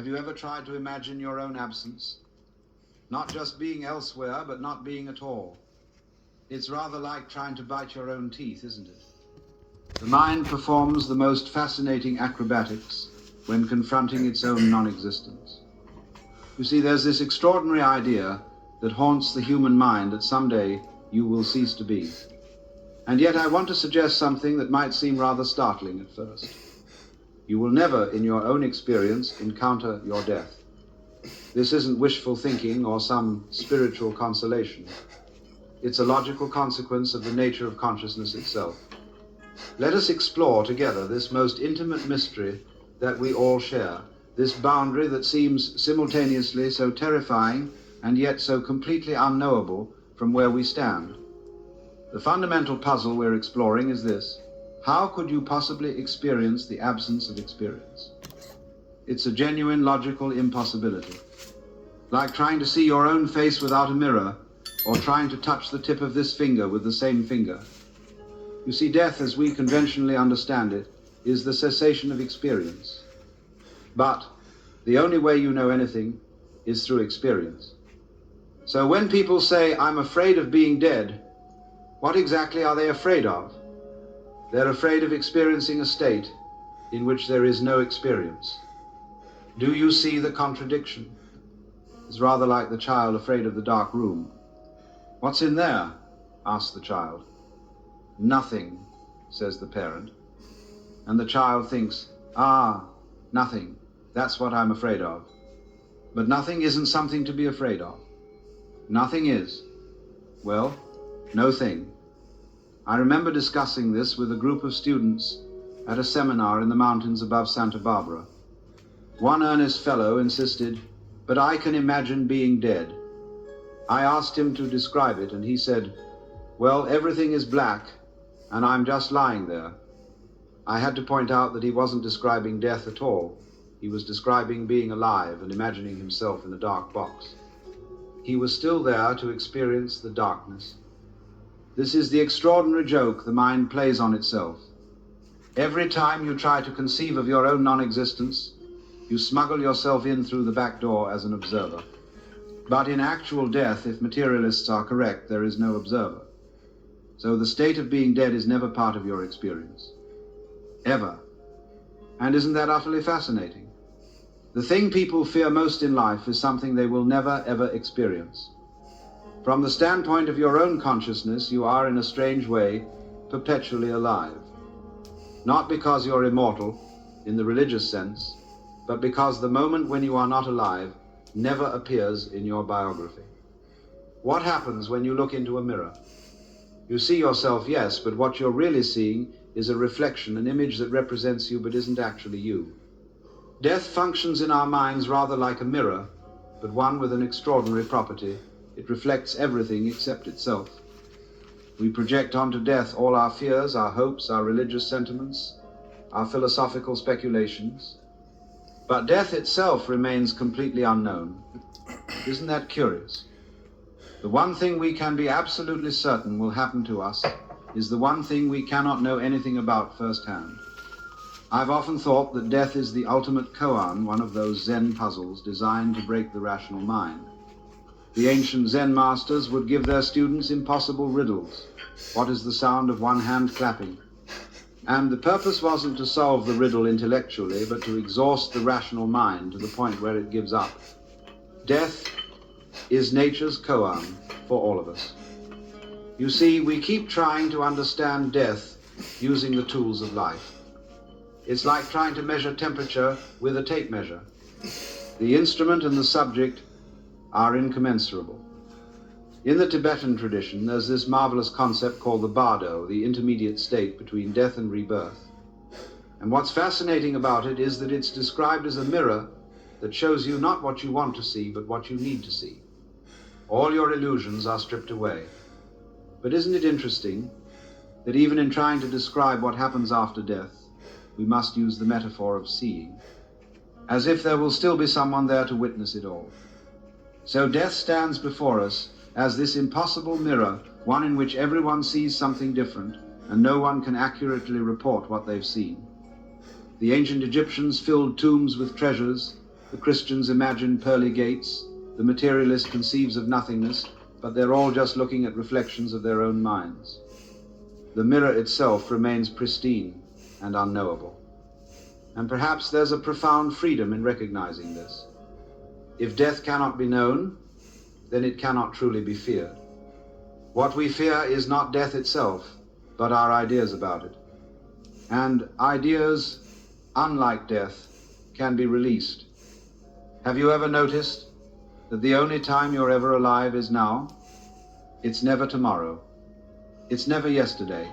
Have you ever tried to imagine your own absence? Not just being elsewhere, but not being at all. It's rather like trying to bite your own teeth, isn't it? The mind performs the most fascinating acrobatics when confronting its own non-existence. You see, there's this extraordinary idea that haunts the human mind that someday you will cease to be. And yet I want to suggest something that might seem rather startling at first. You will never, in your own experience, encounter your death. This isn't wishful thinking or some spiritual consolation. It's a logical consequence of the nature of consciousness itself. Let us explore together this most intimate mystery that we all share, this boundary that seems simultaneously so terrifying and yet so completely unknowable from where we stand. The fundamental puzzle we're exploring is this: how could you possibly experience the absence of experience? It's a genuine logical impossibility. Like trying to see your own face without a mirror, or trying to touch the tip of this finger with the same finger. You see, death, as we conventionally understand it, is the cessation of experience. But the only way you know anything is through experience. So when people say, "I'm afraid of being dead," what exactly are they afraid of? They're afraid of experiencing a state in which there is no experience. Do you see the contradiction? It's rather like the child afraid of the dark room. "What's in there?" asks the child. "Nothing," says the parent. And the child thinks, nothing. That's what I'm afraid of. But nothing isn't something to be afraid of. Nothing is. Well, no thing. I remember discussing this with a group of students at a seminar in the mountains above Santa Barbara. One earnest fellow insisted, "But I can imagine being dead." I asked him to describe it, and he said, "Well, everything is black, and I'm just lying there." I had to point out that he wasn't describing death at all. He was describing being alive and imagining himself in a dark box. He was still there to experience the darkness. This is the extraordinary joke the mind plays on itself. Every time you try to conceive of your own non-existence, you smuggle yourself in through the back door as an observer. But in actual death, if materialists are correct, there is no observer. So the state of being dead is never part of your experience. Ever. And isn't that utterly fascinating? The thing people fear most in life is something they will never, ever experience. From the standpoint of your own consciousness, you are, in a strange way, perpetually alive. Not because you're immortal, in the religious sense, but because the moment when you are not alive never appears in your biography. What happens when you look into a mirror? You see yourself, yes, but what you're really seeing is a reflection, an image that represents you but isn't actually you. Death functions in our minds rather like a mirror, but one with an extraordinary property. It reflects everything except itself. We project onto death all our fears, our hopes, our religious sentiments, our philosophical speculations. But death itself remains completely unknown. Isn't that curious? The one thing we can be absolutely certain will happen to us is the one thing we cannot know anything about firsthand. I've often thought that death is the ultimate koan, one of those Zen puzzles designed to break the rational mind. The ancient Zen masters would give their students impossible riddles. What is the sound of one hand clapping? And the purpose wasn't to solve the riddle intellectually, but to exhaust the rational mind to the point where it gives up. Death is nature's koan for all of us. You see, we keep trying to understand death using the tools of life. It's like trying to measure temperature with a tape measure. The instrument and the subject are incommensurable. In the Tibetan tradition, there's this marvelous concept called the bardo, the intermediate state between death and rebirth. And what's fascinating about it is that it's described as a mirror that shows you not what you want to see, but what you need to see. All your illusions are stripped away. But isn't it interesting that even in trying to describe what happens after death, we must use the metaphor of seeing, as if there will still be someone there to witness it all. So death stands before us as this impossible mirror, one in which everyone sees something different, and no one can accurately report what they've seen. The ancient Egyptians filled tombs with treasures, The Christians imagine pearly gates. The materialist conceives of nothingness, but they're all just looking at reflections of their own minds. The mirror itself remains pristine and unknowable. And perhaps there's a profound freedom in recognizing this. If death cannot be known, then it cannot truly be feared. What we fear is not death itself, but our ideas about it. And ideas, unlike death, can be released. Have you ever noticed that the only time you're ever alive is now? It's never tomorrow. It's never yesterday.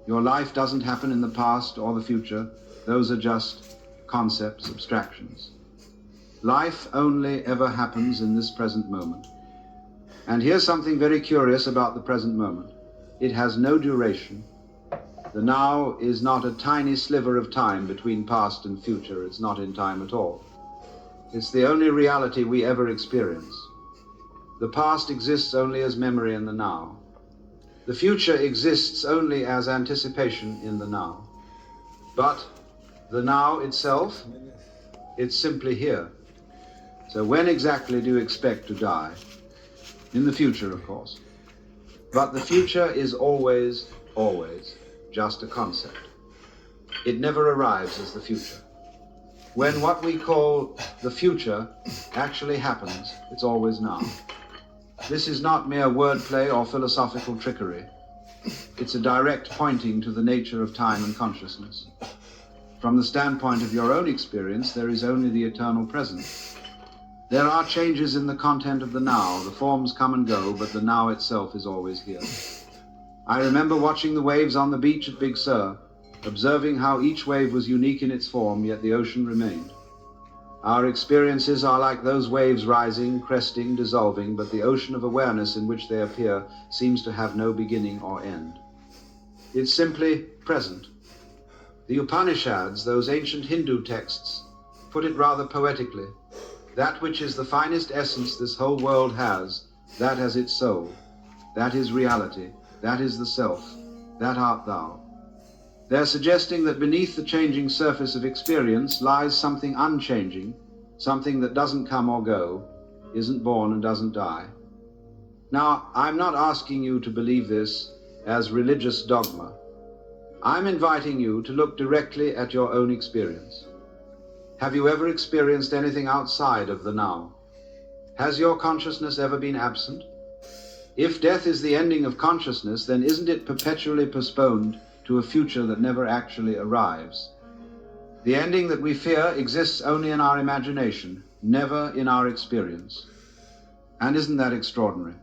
Your life doesn't happen in the past or the future. Those are just concepts, abstractions. Life only ever happens in this present moment. And here's something very curious about the present moment. It has no duration. The now is not a tiny sliver of time between past and future. It's not in time at all. It's the only reality we ever experience. The past exists only as memory in the now. The future exists only as anticipation in the now. But the now itself, it's simply here. So when exactly do you expect to die? In the future, of course. But the future is always, always just a concept. It never arrives as the future. When what we call the future actually happens, it's always now. This is not mere wordplay or philosophical trickery. It's a direct pointing to the nature of time and consciousness. From the standpoint of your own experience, there is only the eternal present. There are changes in the content of the now. The forms come and go, but the now itself is always here. I remember watching the waves on the beach at Big Sur, observing how each wave was unique in its form, yet the ocean remained. Our experiences are like those waves rising, cresting, dissolving, but the ocean of awareness in which they appear seems to have no beginning or end. It's simply present. The Upanishads, those ancient Hindu texts, put it rather poetically. That which is the finest essence this whole world has, that has its soul. That is reality. That is the self. That art thou. They're suggesting that beneath the changing surface of experience lies something unchanging, something that doesn't come or go, isn't born and doesn't die. Now, I'm not asking you to believe this as religious dogma. I'm inviting you to look directly at your own experience. Have you ever experienced anything outside of the now? Has your consciousness ever been absent? If death is the ending of consciousness, then isn't it perpetually postponed to a future that never actually arrives? The ending that we fear exists only in our imagination, never in our experience. And isn't that extraordinary?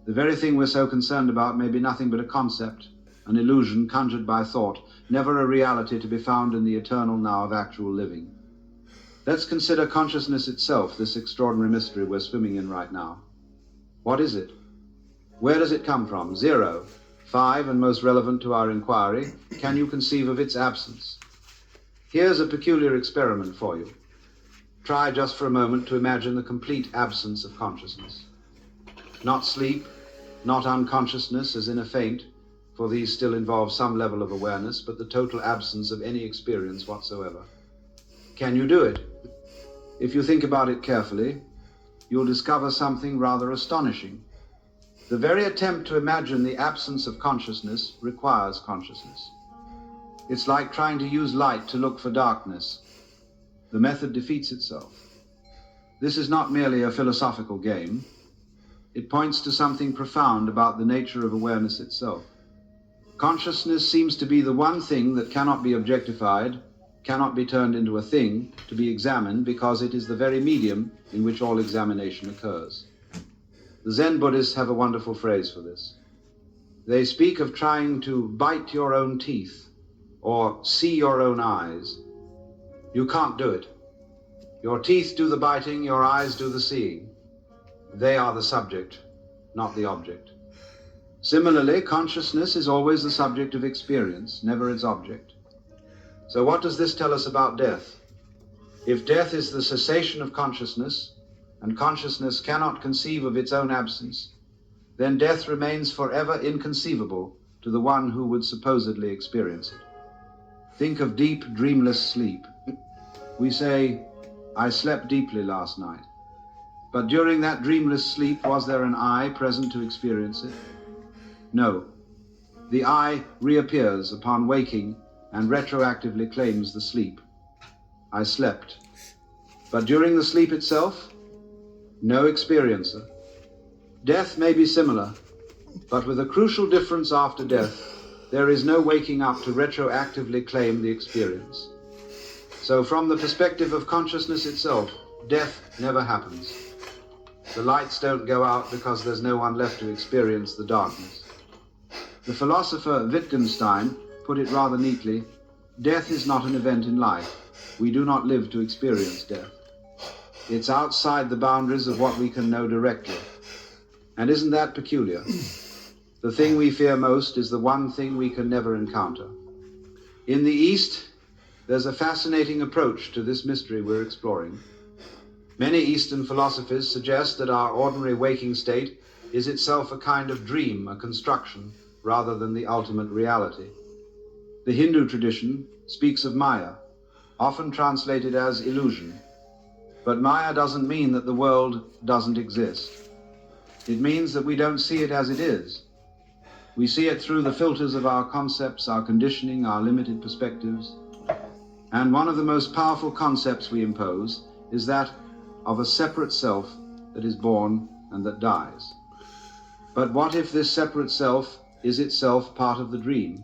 The very thing we're so concerned about may be nothing but a concept, an illusion conjured by thought, never a reality to be found in the eternal now of actual living. Let's consider consciousness itself, this extraordinary mystery we're swimming in right now. What is it? Where does it come from? 0. 5, and most relevant to our inquiry, can you conceive of its absence? Here's a peculiar experiment for you. Try just for a moment to imagine the complete absence of consciousness. Not sleep, not unconsciousness as in a faint, for these still involve some level of awareness, but the total absence of any experience whatsoever. Can you do it? If you think about it carefully, you'll discover something rather astonishing. The very attempt to imagine the absence of consciousness requires consciousness. It's like trying to use light to look for darkness. The method defeats itself. This is not merely a philosophical game. It points to something profound about the nature of awareness itself. Consciousness seems to be the one thing that cannot be objectified, cannot be turned into a thing to be examined, because it is the very medium in which all examination occurs. The Zen Buddhists have a wonderful phrase for this. They speak of trying to bite your own teeth or see your own eyes. You can't do it. Your teeth do the biting, your eyes do the seeing. They are the subject, not the object. Similarly, consciousness is always the subject of experience, never its object. So what does this tell us about death? If death is the cessation of consciousness, and consciousness cannot conceive of its own absence, then death remains forever inconceivable to the one who would supposedly experience it. Think of deep, dreamless sleep. We say, I slept deeply last night. But during that dreamless sleep, was there an I present to experience it? No. The I reappears upon waking and retroactively claims the sleep. I slept. But during the sleep itself, no experiencer. Death may be similar, but with a crucial difference after death, there is no waking up to retroactively claim the experience. So from the perspective of consciousness itself, death never happens. The lights don't go out because there's no one left to experience the darkness. The philosopher Wittgenstein put it rather neatly: death is not an event in life. We do not live to experience death. It's outside the boundaries of what we can know directly. And isn't that peculiar? The thing we fear most is the one thing we can never encounter. In the East, there's a fascinating approach to this mystery we're exploring. Many Eastern philosophies suggest that our ordinary waking state is itself a kind of dream, a construction, rather than the ultimate reality. The Hindu tradition speaks of Maya, often translated as illusion. But Maya doesn't mean that the world doesn't exist. It means that we don't see it as it is. We see it through the filters of our concepts, our conditioning, our limited perspectives. And one of the most powerful concepts we impose is that of a separate self that is born and that dies. But what if this separate self is itself part of the dream?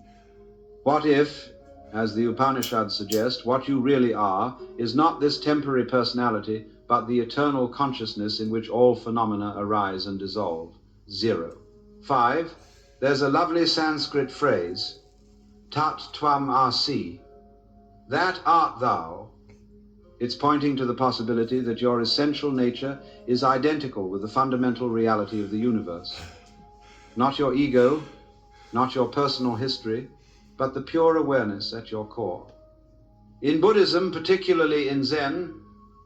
What if, as the Upanishads suggest, what you really are is not this temporary personality, but the eternal consciousness in which all phenomena arise and dissolve? Zero. 5. There's a lovely Sanskrit phrase, tat tvam asi. That art thou. It's pointing to the possibility that your essential nature is identical with the fundamental reality of the universe. Not your ego, not your personal history, but the pure awareness at your core. In Buddhism, particularly in Zen,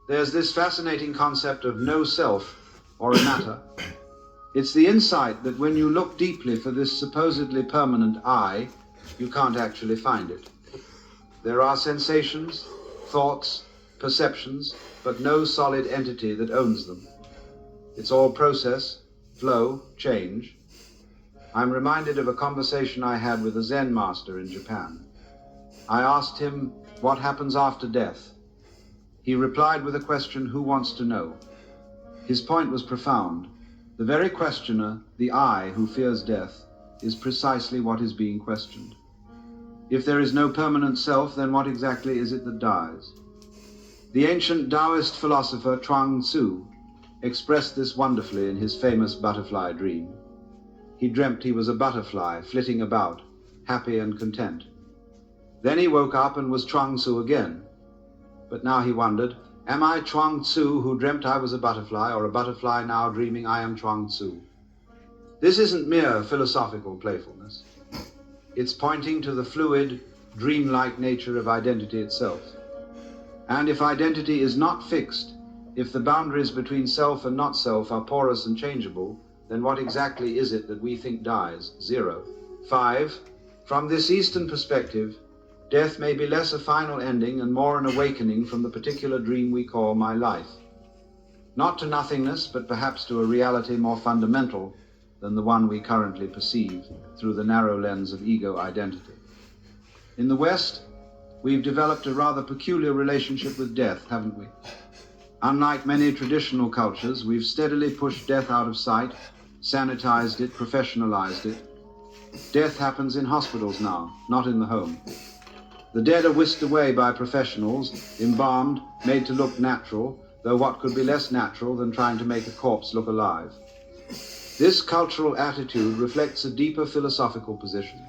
there's this fascinating concept of no self or anatta. It's the insight that when you look deeply for this supposedly permanent I, you can't actually find it. There are sensations, thoughts, perceptions, but no solid entity that owns them. It's all process, flow, change. I'm reminded of a conversation I had with a Zen master in Japan. I asked him, what happens after death? He replied with a question, who wants to know? His point was profound. The very questioner, the I who fears death, is precisely what is being questioned. If there is no permanent self, then what exactly is it that dies? The ancient Taoist philosopher Chuang Tzu expressed this wonderfully in his famous butterfly dream. He dreamt he was a butterfly flitting about, happy and content. Then he woke up and was Chuang Tzu again. But now he wondered, am I Chuang Tzu who dreamt I was a butterfly, or a butterfly now dreaming I am Chuang Tzu? This isn't mere philosophical playfulness. It's pointing to the fluid, dreamlike nature of identity itself. And if identity is not fixed, if the boundaries between self and not self are porous and changeable, then what exactly is it that we think dies? Zero. 5. From this Eastern perspective, death may be less a final ending and more an awakening from the particular dream we call my life. Not to nothingness, but perhaps to a reality more fundamental than the one we currently perceive through the narrow lens of ego identity. In the West, we've developed a rather peculiar relationship with death, haven't we? Unlike many traditional cultures, we've steadily pushed death out of sight, sanitized it, professionalized it. Death happens in hospitals now, not in the home. The dead are whisked away by professionals, embalmed, made to look natural, though what could be less natural than trying to make a corpse look alive? This cultural attitude reflects a deeper philosophical position.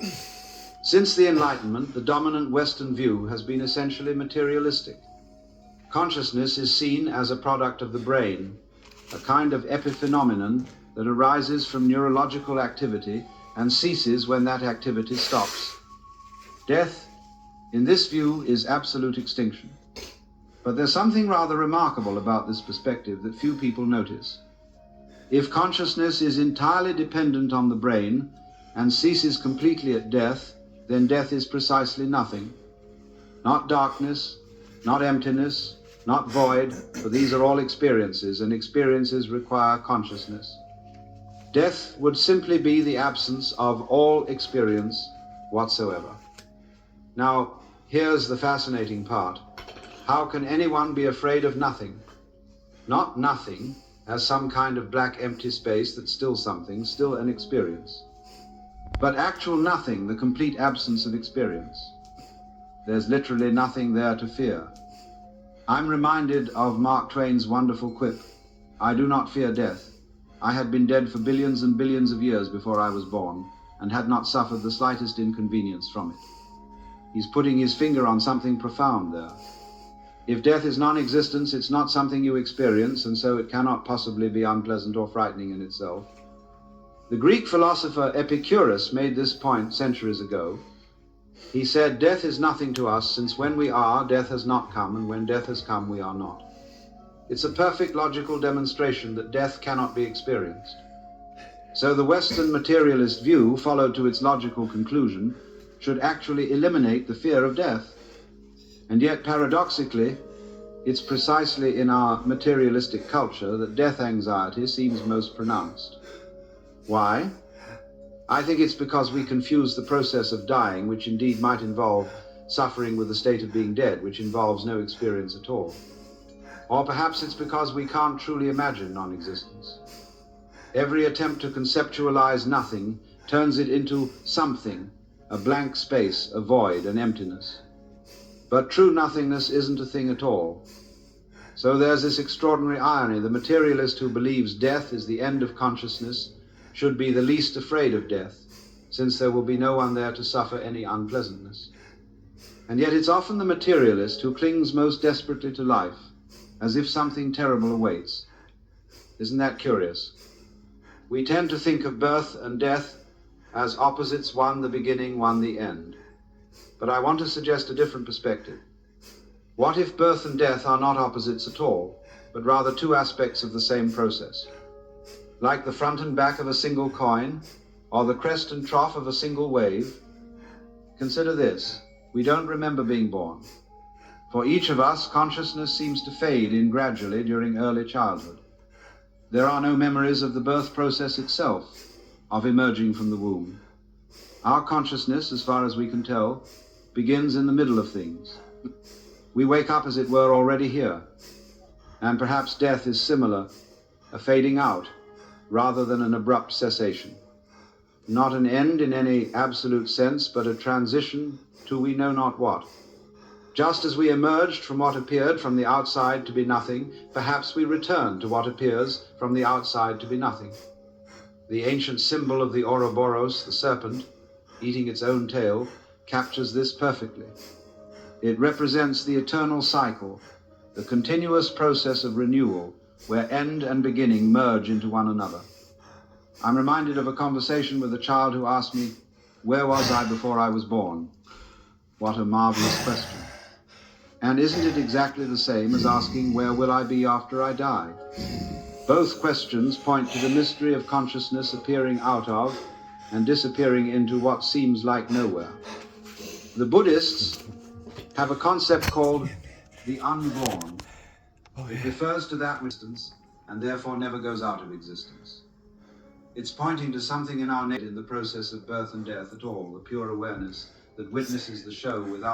Since the Enlightenment, the dominant Western view has been essentially materialistic. Consciousness is seen as a product of the brain, a kind of epiphenomenon that arises from neurological activity and ceases when that activity stops. Death, in this view, is absolute extinction. But there's something rather remarkable about this perspective that few people notice. If consciousness is entirely dependent on the brain and ceases completely at death, then death is precisely nothing. Not darkness, not emptiness, not void, for these are all experiences, and experiences require consciousness. Death would simply be the absence of all experience whatsoever. Now, here's the fascinating part. How can anyone be afraid of nothing? Not nothing as some kind of black empty space that's still something, still an experience. But actual nothing, the complete absence of experience. There's literally nothing there to fear. I'm reminded of Mark Twain's wonderful quip, "I do not fear death. I had been dead for billions and billions of years before I was born, and had not suffered the slightest inconvenience from it." He's putting his finger on something profound there. If death is non-existence, it's not something you experience, and so it cannot possibly be unpleasant or frightening in itself. The Greek philosopher Epicurus made this point centuries ago. He said, "Death is nothing to us, since when we are, death has not come, and when death has come, we are not." It's a perfect logical demonstration that death cannot be experienced. So the Western materialist view, followed to its logical conclusion, should actually eliminate the fear of death. And yet, paradoxically, it's precisely in our materialistic culture that death anxiety seems most pronounced. Why? I think it's because we confuse the process of dying, which indeed might involve suffering, with the state of being dead, which involves no experience at all. Or perhaps it's because we can't truly imagine non-existence. Every attempt to conceptualize nothing turns it into something, a blank space, a void, an emptiness. But true nothingness isn't a thing at all. So there's this extraordinary irony. The materialist who believes death is the end of consciousness should be the least afraid of death, since there will be no one there to suffer any unpleasantness. And yet it's often the materialist who clings most desperately to life, as if something terrible awaits. Isn't that curious? We tend to think of birth and death as opposites, one the beginning, one the end. But I want to suggest a different perspective. What if birth and death are not opposites at all, but rather two aspects of the same process? Like the front and back of a single coin, or the crest and trough of a single wave? Consider this. We don't remember being born. For each of us, consciousness seems to fade in gradually during early childhood. There are no memories of the birth process itself, of emerging from the womb. Our consciousness, as far as we can tell, begins in the middle of things. We wake up, as it were, already here. And perhaps death is similar, a fading out, rather than an abrupt cessation. Not an end in any absolute sense, but a transition to we know not what. Just as we emerged from what appeared from the outside to be nothing, perhaps we return to what appears from the outside to be nothing. The ancient symbol of the Ouroboros, the serpent, eating its own tail, captures this perfectly. It represents the eternal cycle, the continuous process of renewal, where end and beginning merge into one another. I'm reminded of a conversation with a child who asked me, "Where was I before I was born?" What a marvelous question. And isn't it exactly the same as asking, "Where will I be after I die?" Both questions point to the mystery of consciousness appearing out of and disappearing into what seems like nowhere. The Buddhists have a concept called the unborn. It refers to that existence and therefore never goes out of existence. It's pointing to something in our nature in the process of birth and death at all, the pure awareness that witnesses the show without